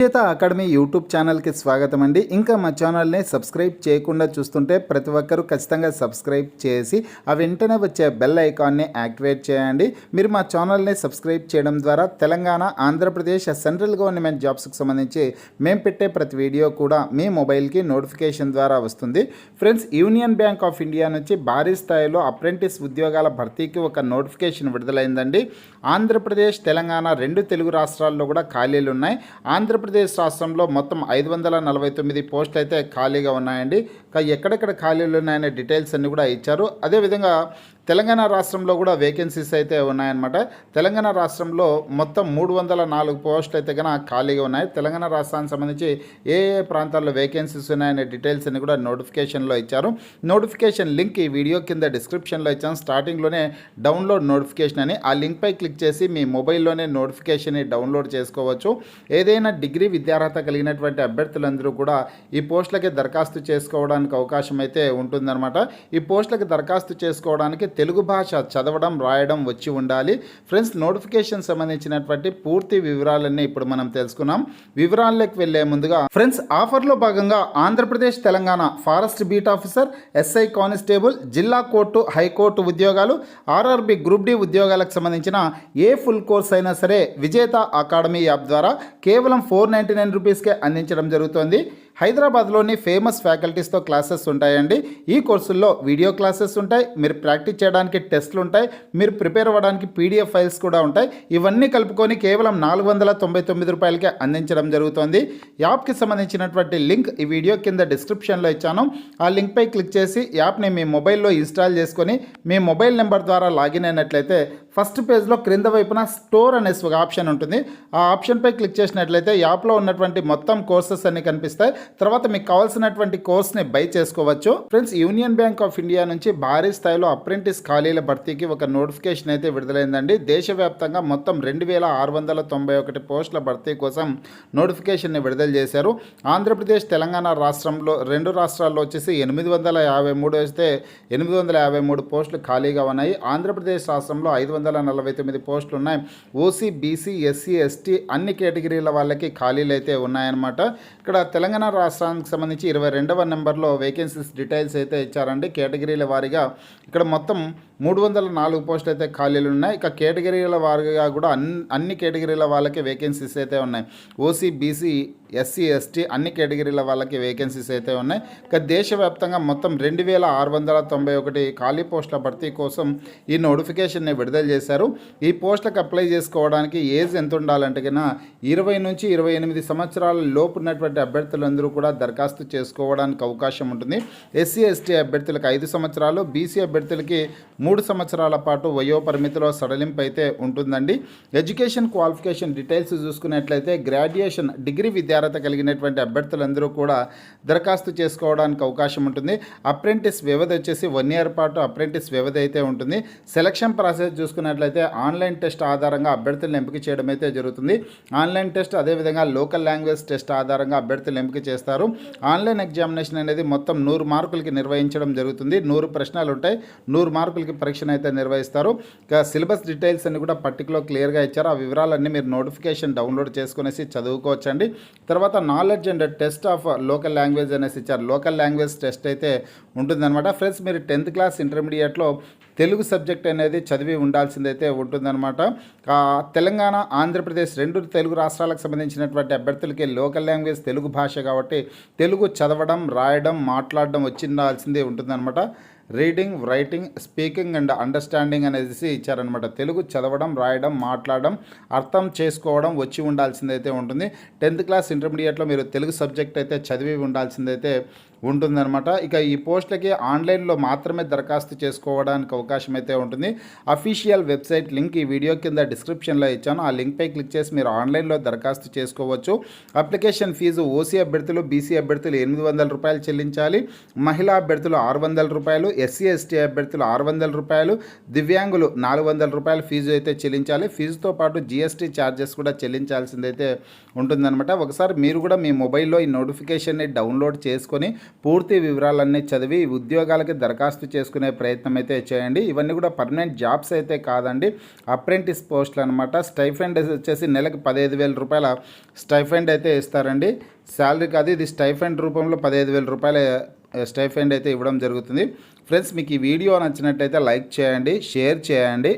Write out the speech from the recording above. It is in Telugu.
విజేత అకాడమీ యూట్యూబ్ ఛానల్కి స్వాగతం అండి. ఇంకా మా ఛానల్ని సబ్స్క్రైబ్ చేయకుండా చూస్తుంటే ప్రతి ఒక్కరూ ఖచ్చితంగా సబ్స్క్రైబ్ చేసి ఆ వెంటనే వచ్చే బెల్ ఐకాన్ని యాక్టివేట్ చేయండి. మీరు మా ఛానల్ని సబ్స్క్రైబ్ చేయడం ద్వారా తెలంగాణ, ఆంధ్రప్రదేశ్ సెంట్రల్ గవర్నమెంట్ జాబ్స్కి సంబంధించి మేము పెట్టే ప్రతి వీడియో కూడా మీ మొబైల్కి నోటిఫికేషన్ ద్వారా వస్తుంది. Friends, union bank of India నుంచి భారీ స్థాయిలో అప్రెంటిస్ ఉద్యోగాల భర్తీకి ఒక నోటిఫికేషన్ విడుదలైందండి. ఆంధ్రప్రదేశ్, తెలంగాణ రెండు తెలుగు రాష్ట్రాల్లో కూడా ఖాళీలు ఉన్నాయి. ఆంధ్రప్రదేశ్ రాష్ట్రంలో మొత్తం 549 పోస్టులు అయితే ఖాళీగా ఉన్నాయండి. ఎక్కడెక్కడ ఖాళీలు ఉన్నాయనే డీటెయిల్స్ అన్ని కూడా ఇచ్చారు. అదేవిధంగా తెలంగాణ రాష్ట్రంలో కూడా వేకెన్సీస్ అయితే ఉన్నాయన్నమాట. తెలంగాణ రాష్ట్రంలో మొత్తం 304 పోస్టులు అయితే కనుక ఖాళీగా ఉన్నాయి. తెలంగాణ రాష్ట్రానికి సంబంధించి ఏ ఏ ప్రాంతాల్లో వేకెన్సీస్ ఉన్నాయనే డీటెయిల్స్ అన్ని కూడా నోటిఫికేషన్లో ఇచ్చారు. నోటిఫికేషన్ లింక్ ఈ వీడియో కింద డిస్క్రిప్షన్లో ఇచ్చాను. స్టార్టింగ్లోనే డౌన్లోడ్ నోటిఫికేషన్ అని ఆ లింక్పై క్లిక్ చేసి మీ మొబైల్లోనే నోటిఫికేషన్ని డౌన్లోడ్ చేసుకోవచ్చు. ఏదైనా డిగ్రీ విద్యార్హత కలిగినటువంటి అభ్యర్థులందరూ కూడా ఈ పోస్టులకి దరఖాస్తు చేసుకోవడానికి అవకాశం అయితే ఉంటుందన్నమాట. ఈ పోస్టులకి దరఖాస్తు చేసుకోవడానికి తెలుగు భాష చదవడం, రాయడం వచ్చి ఉండాలి. ఫ్రెండ్స్, నోటిఫికేషన్ సంబంధించినటువంటి పూర్తి వివరాలన్నీ ఇప్పుడు మనం తెలుసుకున్నాం. వివరాల్లోకి వెళ్లే ముందుగా ఫ్రెండ్స్, ఆఫర్లో భాగంగా Andhra Pradesh, Telangana forest beat officer, SI constable, జిల్లా కోర్టు, హైకోర్టు ఉద్యోగాలు, ఆర్ఆర్బి గ్రూప్ డి ఉద్యోగాలకు సంబంధించిన ఏ ఫుల్ కోర్స్ అయినా సరే విజేత అకాడమీ యాప్ ద్వారా కేవలం 499 రూపీస్కే అందించడం జరుగుతుంది. హైదరాబాద్లోని ఫేమస్ ఫ్యాకల్టీస్తో క్లాసెస్ ఉంటాయండి. ఈ కోర్సుల్లో వీడియో క్లాసెస్ ఉంటాయి, మీరు ప్రాక్టీస్ చేయడానికి టెస్టులు ఉంటాయి, మీరు ప్రిపేర్ అవ్వడానికి పీడిఎఫ్ ఫైల్స్ కూడా ఉంటాయి. ఇవన్నీ కలుపుకొని కేవలం 499 రూపాయలకే అందించడం జరుగుతుంది. యాప్కి సంబంధించినటువంటి లింక్ ఈ వీడియో కింద డిస్క్రిప్షన్లో ఇచ్చాను. ఆ లింక్పై క్లిక్ చేసి యాప్ని మీ మొబైల్లో ఇన్స్టాల్ చేసుకొని మీ మొబైల్ నెంబర్ ద్వారా లాగిన్ అయినట్లయితే ఫస్ట్ పేజ్లో క్రింద వైపున స్టోర్ అనే ఒక ఆప్షన్ ఉంటుంది. ఆ ఆప్షన్పై క్లిక్ చేసినట్లయితే యాప్లో ఉన్నటువంటి మొత్తం కోర్సెస్ అన్ని కనిపిస్తాయి. తర్వాత మీకు కావాల్సినటువంటి కోర్స్ని బై చేసుకోవచ్చు. Friends, union bank of India నుంచి భారీ స్థాయిలో అప్రెంటిస్ ఖాళీల భర్తీకి ఒక నోటిఫికేషన్ అయితే విడుదలైందండి. దేశవ్యాప్తంగా మొత్తం 2691 పోస్టుల భర్తీ కోసం నోటిఫికేషన్ని విడుదల చేశారు. ఆంధ్రప్రదేశ్, తెలంగాణ రాష్ట్రంలో రెండు రాష్ట్రాల్లో వచ్చేసి 853 వస్తే 853 పోస్టులు ఖాళీగా ఉన్నాయి. ఆంధ్రప్రదేశ్ రాష్ట్రంలో 549 పోస్టులు ఉన్నాయి. ఓసీ, బీసీ, ఎస్సీ, ఎస్టీ అన్ని కేటగిరీల వాళ్ళకి ఖాళీలు అయితే ఉన్నాయన్నమాట. ఇక్కడ తెలంగాణ రాష్ట్రానికి సంబంధించి 22వ నెంబర్లో వేకెన్సీస్ డీటెయిల్స్ అయితే ఇచ్చారండి. కేటగిరీల వారీగా ఇక్కడ మొత్తం 304 పోస్టులు అయితే ఖాళీలు ఉన్నాయి. ఇక కేటగిరీల వారీగా కూడా అన్ని కేటగిరీల వాళ్ళకి వేకెన్సీస్ అయితే ఉన్నాయి. ఓసీ, బీసీ, ఎస్సీ, ఎస్టీ అన్ని కేటగిరీల వాళ్ళకి వేకెన్సీస్ అయితే ఉన్నాయి. ఇక దేశవ్యాప్తంగా మొత్తం 2691 ఖాళీ పోస్టుల భర్తీ కోసం ఈ నోటిఫికేషన్ని విడుదల చేశారు. ఈ పోస్టులకు అప్లై చేసుకోవడానికి ఏజ్ ఎంత ఉండాలంటే కన్నా 20 నుంచి 28 సంవత్సరాల లోపు ఉన్నటువంటి అభ్యర్థులందరూ కూడా దరఖాస్తు చేసుకోవడానికి అవకాశం ఉంటుంది. ఎస్సీ, ఎస్టీ అభ్యర్థులకు 5 సంవత్సరాలు, బీసీ అభ్యర్థులకి 3 సంవత్సరాల పాటు వయో పరిమితిలో సడలింపు అయితే ఉంటుందండి. ఎడ్యుకేషన్ క్వాలిఫికేషన్ డీటెయిల్స్ చూసుకున్నట్లయితే గ్రాడ్యుయేషన్ డిగ్రీ విద్యార్హత కలిగినటువంటి అభ్యర్థులందరూ కూడా దరఖాస్తు చేసుకోవడానికి అవకాశం ఉంటుంది. అప్రెంటిస్ వ్యవధి వచ్చేసి 1 year పాటు అప్రెంటిస్ వ్యవధి అయితే ఉంటుంది. సెలక్షన్ ప్రాసెస్ చూసుకున్నట్లయితే ఆన్లైన్ టెస్ట్ ఆధారంగా అభ్యర్థులను ఎంపిక చేయడం అయితే జరుగుతుంది. ఆన్లైన్ టెస్ట్, అదేవిధంగా లోకల్ లాంగ్వేజ్ టెస్ట్ ఆధారంగా అభ్యర్థులు ఎంపిక చేస్తారు. ఆన్లైన్ ఎగ్జామినేషన్ అనేది మొత్తం 100 మార్కులకి నిర్వహించడం జరుగుతుంది. 100 ప్రశ్నలు ఉంటాయి. 100 మార్కులకి పరీక్షను అయితే నిర్వహిస్తారు. ఇక సిలబస్ డీటెయిల్స్ అన్ని కూడా పర్టికులర్ క్లియర్గా ఇచ్చారు. ఆ వివరాలన్నీ మీరు నోటిఫికేషన్ డౌన్లోడ్ చేసుకునేసి చదువుకోవచ్చండి. తర్వాత knowledge and test of local language అనేసి ఇచ్చారు. లోకల్ లాంగ్వేజ్ టెస్ట్ అయితే ఉంటుందన్నమాట. ఫ్రెండ్స్, మీరు 10th క్లాస్ ఇంటర్మీడియట్లో తెలుగు సబ్జెక్ట్ అనేది చదివి ఉండాల్సిందైతే ఉంటుందన్నమాట. తెలంగాణ, ఆంధ్రప్రదేశ్ రెండు తెలుగు రాష్ట్రాలకు సంబంధించినటువంటి అభ్యర్థులకి లోకల్ లాంగ్వేజ్ తెలుగు భాష కాబట్టి తెలుగు చదవడం, రాయడం, మాట్లాడడం వచ్చి ఉండాల్సిందే ఉంటుందన్నమాట. Reading, writing, speaking and understanding అనేసి ఇచ్చారనమాట. తెలుగు చదవడం, రాయడం, మాట్లాడడం, అర్థం చేసుకోవడం వచ్చి ఉండాల్సిందైతే ఉంటుంది. 10th క్లాస్ ఇంటర్మీడియట్లో మీరు తెలుగు సబ్జెక్ట్ అయితే చదివి ఉండాల్సిందైతే ఉంటుందన్నమాట. ఇక ఈ పోస్టులకి ఆన్లైన్లో మాత్రమే దరఖాస్తు చేసుకోవడానికి అవకాశం అయితే ఉంటుంది. అఫీషియల్ వెబ్సైట్ లింక్ ఈ వీడియో కింద డిస్క్రిప్షన్లో ఇచ్చాను. ఆ లింక్పై క్లిక్ చేసి మీరు ఆన్లైన్లో దరఖాస్తు చేసుకోవచ్చు. అప్లికేషన్ ఫీజు ఓసీ అభ్యర్థులు, బీసీ అభ్యర్థులు 800 రూపాయలు చెల్లించాలి. మహిళా అభ్యర్థులు 600 రూపాయలు, ఎస్సీ ఎస్టీ అభ్యర్థులు 600 రూపాయలు, దివ్యాంగులు 400 రూపాయల ఫీజు అయితే చెల్లించాలి. ఫీజుతో పాటు జీఎస్టీ ఛార్జెస్ కూడా చెల్లించాల్సిందైతే ఉంటుందన్నమాట. ఒకసారి మీరు కూడా మీ మొబైల్లో ఈ నోటిఫికేషన్ని డౌన్లోడ్ చేసుకొని పూర్తి వివరాలన్నీ చదివి ఉద్యోగాలకి దరఖాస్తు చేసుకునే ప్రయత్నం అయితే చేయండి. ఇవన్నీ కూడా పర్మనెంట్ జాబ్స్ అయితే కాదండి, అప్రెంటిస్ పోస్టులు అనమాట. స్టైఫండ్ వచ్చేసి నెలకు 15,000 రూపాయల స్టైఫండ్ అయితే ఇస్తారండి. శాలరీ కాదు, ఇది స్టైఫండ్ రూపంలో 15,000 రూపాయల స్టైఫండ్ అయితే ఇవ్వడం జరుగుతుంది. ఫ్రెండ్స్, మీకు ఈ వీడియో నచ్చినట్టయితే లైక్ చేయండి, షేర్ చేయండి.